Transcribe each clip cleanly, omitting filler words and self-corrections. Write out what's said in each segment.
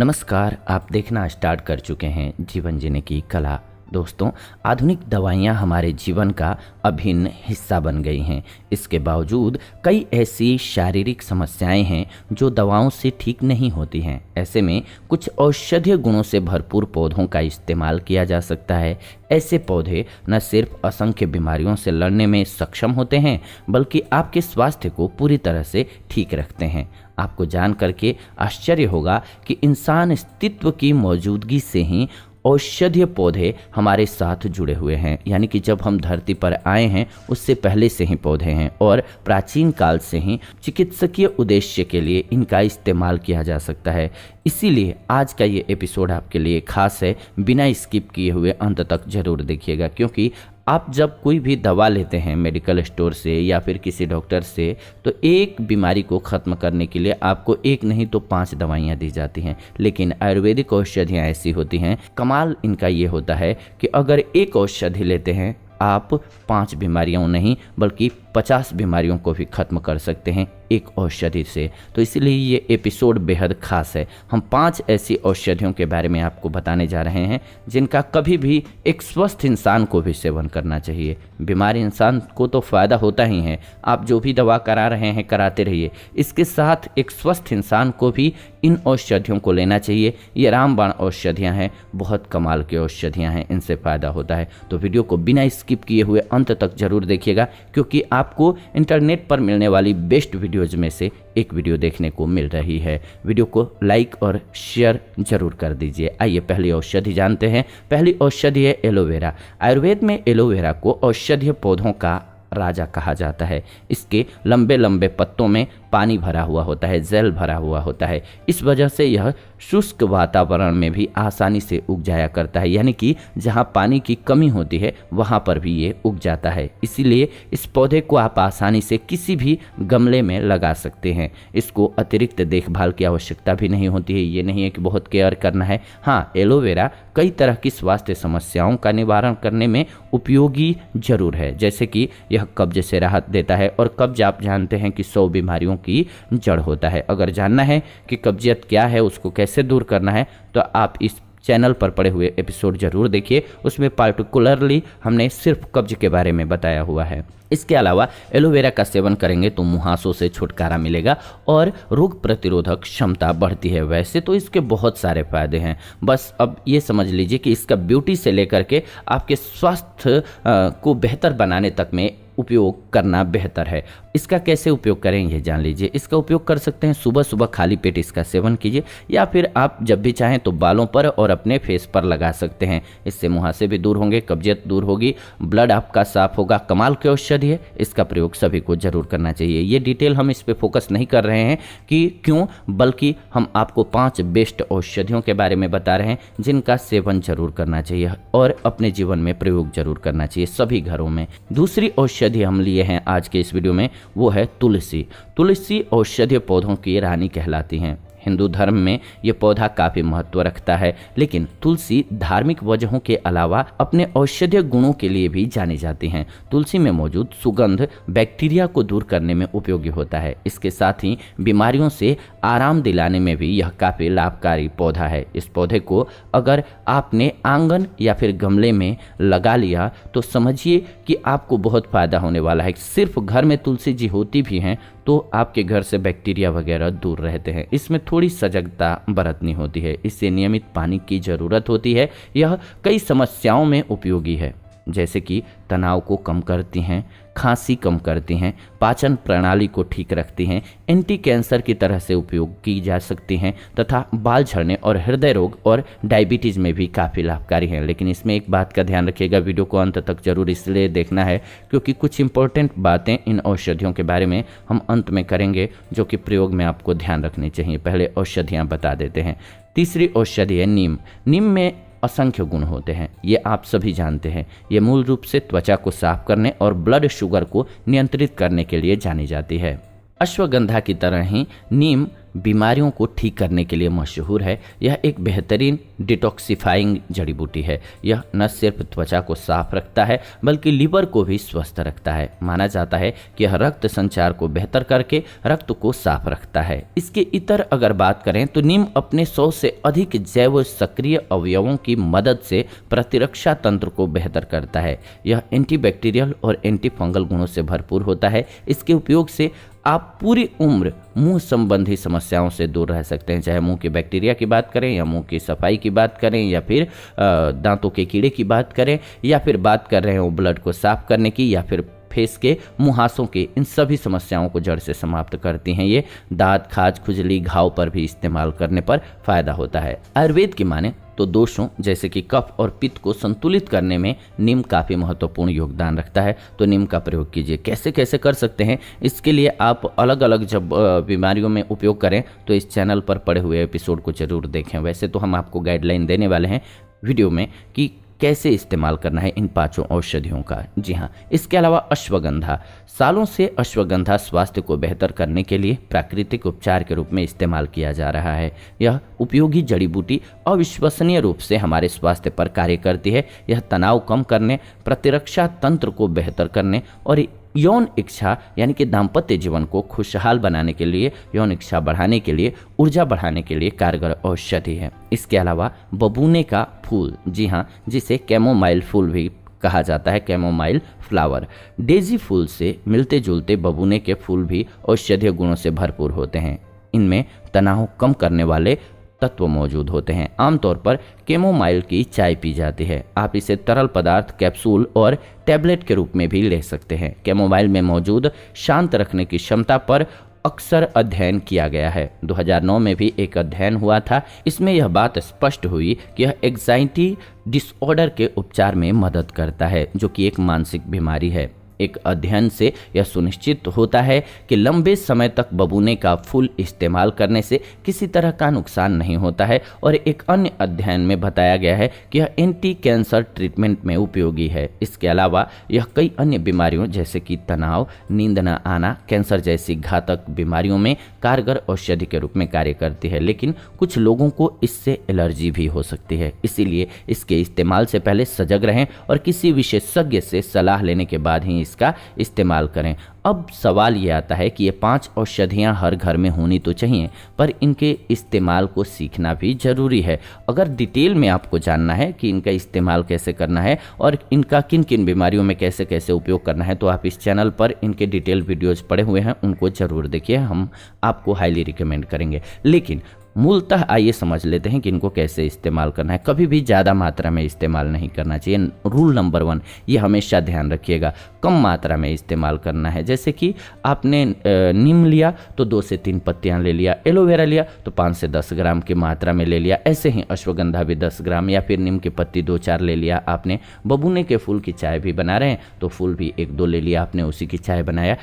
नमस्कार। आप देखना स्टार्ट कर चुके हैं जीवन जीने की कला। दोस्तों, आधुनिक दवाइयाँ हमारे जीवन का अभिन्न हिस्सा बन गई हैं। इसके बावजूद कई ऐसी शारीरिक समस्याएं हैं जो दवाओं से ठीक नहीं होती हैं। ऐसे में कुछ औषधीय गुणों से भरपूर पौधों का इस्तेमाल किया जा सकता है। ऐसे पौधे न सिर्फ असंख्य बीमारियों से लड़ने में सक्षम होते हैं, बल्कि आपके स्वास्थ्य को पूरी तरह से ठीक रखते हैं। आपको जान करके आश्चर्य होगा कि इंसान अस्तित्व की मौजूदगी से ही औषधीय पौधे हमारे साथ जुड़े हुए हैं। यानी कि जब हम धरती पर आए हैं उससे पहले से ही पौधे हैं और प्राचीन काल से ही चिकित्सकीय उद्देश्य के लिए इनका इस्तेमाल किया जा सकता है। इसीलिए आज का ये एपिसोड आपके लिए खास है। बिना स्किप किए हुए अंत तक जरूर देखिएगा, क्योंकि आप जब कोई भी दवा लेते हैं मेडिकल स्टोर से या फिर किसी डॉक्टर से, तो एक बीमारी को ख़त्म करने के लिए आपको एक नहीं तो 5 दवाइयाँ दी जाती हैं। लेकिन आयुर्वेदिक औषधियाँ ऐसी होती हैं, कमाल इनका ये होता है कि अगर एक औषधि लेते हैं आप 5 बीमारियों नहीं बल्कि 50 बीमारियों को भी खत्म कर सकते हैं एक औषधि से। तो इसलिए ये एपिसोड बेहद खास है। हम 5 ऐसी औषधियों के बारे में आपको बताने जा रहे हैं जिनका कभी भी एक स्वस्थ इंसान को भी सेवन करना चाहिए। बीमार इंसान को तो फ़ायदा होता ही है, आप जो भी दवा करा रहे हैं कराते रहिए। इसके साथ एक स्वस्थ इंसान को भी इन औषधियों को लेना चाहिए। ये रामबाण औषधियाँ हैं, बहुत कमाल की औषधियाँ हैं, इनसे फ़ायदा होता है। तो वीडियो को बिना स्किप किए हुए अंत तक जरूर देखिएगा, क्योंकि आपको इंटरनेट पर मिलने वाली बेस्ट वीडियोज़ में से एक वीडियो देखने को मिल रही है। वीडियो को लाइक और शेयर जरूर कर दीजिए। आइए पहली औषधि जानते हैं। पहली औषधि है एलोवेरा। आयुर्वेद में एलोवेरा को औषधीय पौधों का राजा कहा जाता है। इसके लंबे लंबे पत्तों में पानी भरा हुआ होता है, जेल भरा हुआ होता है। इस वजह से यह शुष्क वातावरण में भी आसानी से उग जाया करता है। यानी कि जहाँ पानी की कमी होती है वहाँ पर भी ये उग जाता है। इसीलिए इस पौधे को आप आसानी से किसी भी गमले में लगा सकते हैं। इसको अतिरिक्त देखभाल की आवश्यकता भी नहीं होती है। ये नहीं है कि बहुत केयर करना है। हाँ, एलोवेरा कई तरह की स्वास्थ्य समस्याओं का निवारण करने में उपयोगी जरूर है। जैसे कि यह कब्ज से राहत देता है, और कब्ज आप जानते हैं कि 100 बीमारियों की जड़ होता है। अगर जानना है कि कब्जियत क्या है, उसको कैसे दूर करना है, तो आप इस चैनल पर पड़े हुए एपिसोड जरूर देखिए। उसमें पार्टिकुलरली हमने सिर्फ कब्ज के बारे में बताया हुआ है। इसके अलावा एलोवेरा का सेवन करेंगे तो मुहासों से छुटकारा मिलेगा और रोग प्रतिरोधक क्षमता बढ़ती है। वैसे तो इसके बहुत सारे फायदे हैं, बस अब ये समझ लीजिए कि इसका ब्यूटी से लेकर के आपके स्वास्थ्य को बेहतर बनाने तक में उपयोग करना बेहतर है। इसका कैसे उपयोग करें ये जान लीजिए। इसका उपयोग कर सकते हैं सुबह सुबह खाली पेट इसका सेवन कीजिए, या फिर आप जब भी चाहें तो बालों पर और अपने फेस पर लगा सकते हैं। इससे मुहासे भी दूर होंगे, कब्जियत दूर होगी, ब्लड आपका साफ होगा। कमाल की औषधि है, इसका प्रयोग सभी को जरूर करना चाहिए। ये डिटेल हम इस पे फोकस नहीं कर रहे हैं कि क्यों, बल्कि हम आपको 5 बेस्ट औषधियों के बारे में बता रहे हैं जिनका सेवन जरूर करना चाहिए और अपने जीवन में प्रयोग जरूर करना चाहिए सभी घरों में। दूसरी औषधि हम लिए हैं आज के इस वीडियो में, वो है तुलसी। तुलसी औषधीय पौधों की रानी कहलाती हैं। हिंदू धर्म में यह पौधा काफ़ी महत्व रखता है, लेकिन तुलसी धार्मिक वजहों के अलावा अपने औषधीय गुणों के लिए भी जानी जाती हैं। तुलसी में मौजूद सुगंध बैक्टीरिया को दूर करने में उपयोगी होता है। इसके साथ ही बीमारियों से आराम दिलाने में भी यह काफ़ी लाभकारी पौधा है। इस पौधे को अगर आपने आंगन या फिर गमले में लगा लिया तो समझिए कि आपको बहुत फ़ायदा होने वाला है। सिर्फ घर में तुलसी जी होती भी हैं तो आपके घर से बैक्टीरिया वगैरह दूर रहते हैं। इसमें थोड़ी सजगता बरतनी होती है। इससे नियमित पानी की ज़रूरत होती है। यह कई समस्याओं में उपयोगी है, जैसे कि तनाव को कम करती हैं, खांसी कम करती हैं, पाचन प्रणाली को ठीक रखती हैं, एंटी कैंसर की तरह से उपयोग की जा सकती हैं, तथा बाल झड़ने और हृदय रोग और डायबिटीज़ में भी काफ़ी लाभकारी हैं। लेकिन इसमें एक बात का ध्यान रखिएगा, वीडियो को अंत तक जरूर इसलिए देखना है क्योंकि कुछ इंपॉर्टेंट बातें इन औषधियों के बारे में हम अंत में करेंगे जो कि प्रयोग में आपको ध्यान रखनी चाहिए। पहले औषधियाँ बता देते हैं। तीसरी औषधि है नीम। नीम में असंख्य गुण होते हैं, ये आप सभी जानते हैं। ये मूल रूप से त्वचा को साफ करने और ब्लड शुगर को नियंत्रित करने के लिए जानी जाती है। अश्वगंधा की तरह ही नीम बीमारियों को ठीक करने के लिए मशहूर है। यह एक बेहतरीन डिटॉक्सिफाइंग जड़ी बूटी है। यह न सिर्फ त्वचा को साफ रखता है बल्कि लीवर को भी स्वस्थ रखता है। माना जाता है कि यह रक्त संचार को बेहतर करके रक्त को साफ रखता है। इसके इतर अगर बात करें तो नीम अपने 100 से अधिक जैव सक्रिय अवयवों की मदद से प्रतिरक्षा तंत्र को बेहतर करता है। यह एंटीबैक्टीरियल और एंटी फंगल गुणों से भरपूर होता है। इसके उपयोग से आप पूरी उम्र मुंह संबंधी समस्याओं से दूर रह सकते हैं, चाहे मुंह के बैक्टीरिया की बात करें या मुंह की सफाई की बात करें या फिर दांतों के कीड़े की बात करें या फिर बात कर रहे हो ब्लड को साफ करने की या फिर फेस के मुहासों के, इन सभी समस्याओं को जड़ से समाप्त करती हैं। ये दांत, खाज, खुजली, घाव पर भी इस्तेमाल करने पर फायदा होता है। आयुर्वेद की माने तो दोषों जैसे कि कफ और पित्त को संतुलित करने में नीम काफ़ी महत्वपूर्ण योगदान रखता है। तो नीम का प्रयोग कीजिए। कैसे कैसे कर सकते हैं, इसके लिए आप अलग अलग जब बीमारियों में उपयोग करें तो इस चैनल पर पड़े हुए एपिसोड को जरूर देखें। वैसे तो हम आपको गाइडलाइन देने वाले हैं वीडियो में कि कैसे इस्तेमाल करना है इन 5 औषधियों का। जी हाँ, इसके अलावा अश्वगंधा, सालों से अश्वगंधा स्वास्थ्य को बेहतर करने के लिए प्राकृतिक उपचार के रूप में इस्तेमाल किया जा रहा है। यह उपयोगी जड़ी बूटी अविश्वसनीय रूप से हमारे स्वास्थ्य पर कार्य करती है। यह तनाव कम करने, प्रतिरक्षा तंत्र को बेहतर करने और यौन इच्छा यानी कि दाम्पत्य जीवन को खुशहाल बनाने के लिए, यौन इच्छा बढ़ाने के लिए, ऊर्जा बढ़ाने के लिए कारगर औषधि है। इसके अलावा बबूने का फूल, जी हाँ, जिसे कैमोमाइल फूल भी कहा जाता है, कैमोमाइल फ्लावर, डेजी फूल से मिलते जुलते बबूने के फूल भी औषधीय गुणों से भरपूर होते हैं। इनमें तनाव कम करने वाले तत्व मौजूद होते हैं। आमतौर पर कैमोमाइल की चाय पी जाती है। आप इसे तरल पदार्थ, कैप्सूल और टैबलेट के रूप में भी ले सकते हैं। कैमोमाइल में मौजूद शांत रखने की क्षमता पर अक्सर अध्ययन किया गया है। 2009 में भी एक अध्ययन हुआ था। इसमें यह बात स्पष्ट हुई कि यह एंग्जाइटी डिसऑर्डर के उपचार में मदद करता है, जो कि एक मानसिक बीमारी है। एक अध्ययन से यह सुनिश्चित होता है कि लंबे समय तक बबूने का फूल इस्तेमाल करने से किसी तरह का नुकसान नहीं होता है और एक अन्य अध्ययन में बताया गया है कि यह एंटी कैंसर ट्रीटमेंट में उपयोगी है। इसके अलावा यह कई अन्य बीमारियों जैसे कि तनाव, नींद न आना, कैंसर जैसी घातक बीमारियों में कारगर औषधि के रूप में कार्य करती है। लेकिन कुछ लोगों को इससे एलर्जी भी हो सकती है, इसीलिए इसके इस्तेमाल से पहले सजग रहें और किसी विशेषज्ञ से सलाह लेने के बाद ही इसका इस्तेमाल करें। अब सवाल ये आता है कि ये 5 औषधियाँ हर घर में होनी तो चाहिए, पर इनके इस्तेमाल को सीखना भी जरूरी है। अगर डिटेल में आपको जानना है कि इनका इस्तेमाल कैसे करना है और इनका किन किन बीमारियों में कैसे कैसे उपयोग करना है, तो आप इस चैनल पर इनके डिटेल वीडियोज पड़े हुए हैं, उनको जरूर देखिए। हम आपको हाईली रिकमेंड करेंगे। लेकिन मूलतः आइए समझ लेते हैं कि इनको कैसे इस्तेमाल करना है। कभी भी ज़्यादा मात्रा में इस्तेमाल नहीं करना चाहिए। रूल नंबर 1 ये हमेशा ध्यान रखिएगा, कम मात्रा में इस्तेमाल करना है। जैसे कि आपने नीम लिया तो 2 से 3 पत्तियां ले लिया, एलोवेरा लिया तो 5 से 10 ग्राम की मात्रा में ले लिया। ऐसे ही अश्वगंधा भी 10 ग्राम या फिर नीम की पत्ती 2-4 ले लिया आपने। बबूने के फूल की चाय भी बना रहे हैं तो फूल भी 1-2 ले लिया आपने, उसी की चाय बनाया।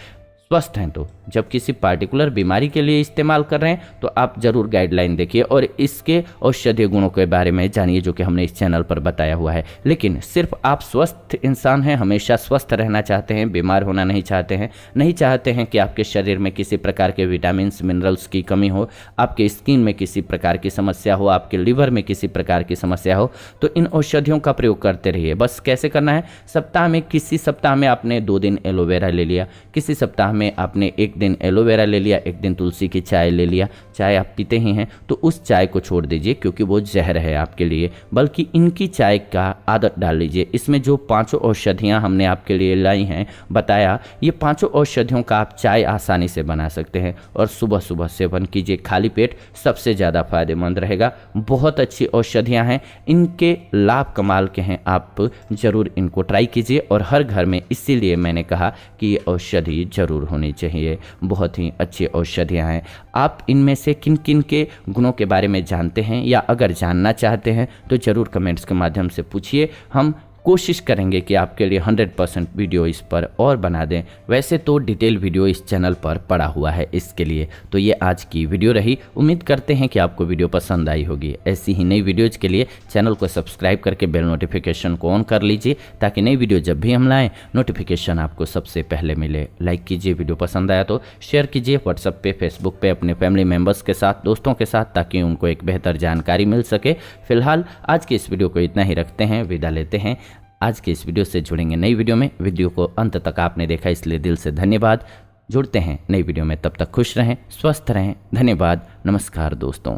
स्वस्थ हैं तो जब किसी पार्टिकुलर बीमारी के लिए इस्तेमाल कर रहे हैं तो आप जरूर गाइडलाइन देखिए और इसके औषधीय गुणों के बारे में जानिए, जो कि हमने इस चैनल पर बताया हुआ है। लेकिन सिर्फ आप स्वस्थ इंसान हैं, हमेशा स्वस्थ रहना चाहते हैं, बीमार होना नहीं चाहते हैं, नहीं चाहते हैं कि आपके शरीर में किसी प्रकार के विटामिन मिनरल्स की कमी हो, आपके स्किन में किसी प्रकार की समस्या हो, आपके लिवर में किसी प्रकार की समस्या हो, तो इन औषधियों का प्रयोग करते रहिए। बस कैसे करना है, किसी सप्ताह में आपने 2 दिन एलोवेरा ले लिया, किसी सप्ताह में आपने 1 दिन एलोवेरा ले लिया, 1 दिन तुलसी की चाय ले लिया। चाय आप पीते ही हैं तो उस चाय को छोड़ दीजिए क्योंकि वो जहर है आपके लिए, बल्कि इनकी चाय का आदत डाल लीजिए। इसमें जो 5 औषधियाँ हमने आपके लिए लाई हैं, बताया, ये 5 औषधियों का आप चाय आसानी से बना सकते हैं और सुबह सुबह सेवन कीजिए खाली पेट, सबसे ज़्यादा फायदेमंद रहेगा। बहुत अच्छी औषधियाँ हैं, इनके लाभ कमाल के हैं, आप ज़रूर इनको ट्राई कीजिए और हर घर में, इसीलिए मैंने कहा कि ये औषधि ज़रूर होनी चाहिए। बहुत ही अच्छी औषधियाँ हैं। आप इनमें से किन किन के गुणों के बारे में जानते हैं या अगर जानना चाहते हैं तो ज़रूर कमेंट्स के माध्यम से पूछिए। हम कोशिश करेंगे कि आपके लिए 100% वीडियो इस पर और बना दें। वैसे तो डिटेल वीडियो इस चैनल पर पड़ा हुआ है इसके लिए। तो ये आज की वीडियो रही। उम्मीद करते हैं कि आपको वीडियो पसंद आई होगी। ऐसी ही नई वीडियोज़ के लिए चैनल को सब्सक्राइब करके बेल नोटिफिकेशन को ऑन कर लीजिए, ताकि नई वीडियो जब भी हम लाएँ नोटिफिकेशन आपको सबसे पहले मिले। लाइक कीजिए, वीडियो पसंद आया तो शेयर कीजिए व्हाट्सएप पे, फेसबुक पे अपने फैमिली मेम्बर्स के साथ, दोस्तों के साथ, ताकि उनको एक बेहतर जानकारी मिल सके। फिलहाल आज की इस वीडियो को इतना ही रखते हैं, विदा लेते हैं। आज के इस वीडियो से जुड़ेंगे नई वीडियो में। वीडियो को अंत तक आपने देखा इसलिए दिल से धन्यवाद। जुड़ते हैं नई वीडियो में, तब तक खुश रहें, स्वस्थ रहें। धन्यवाद, नमस्कार दोस्तों।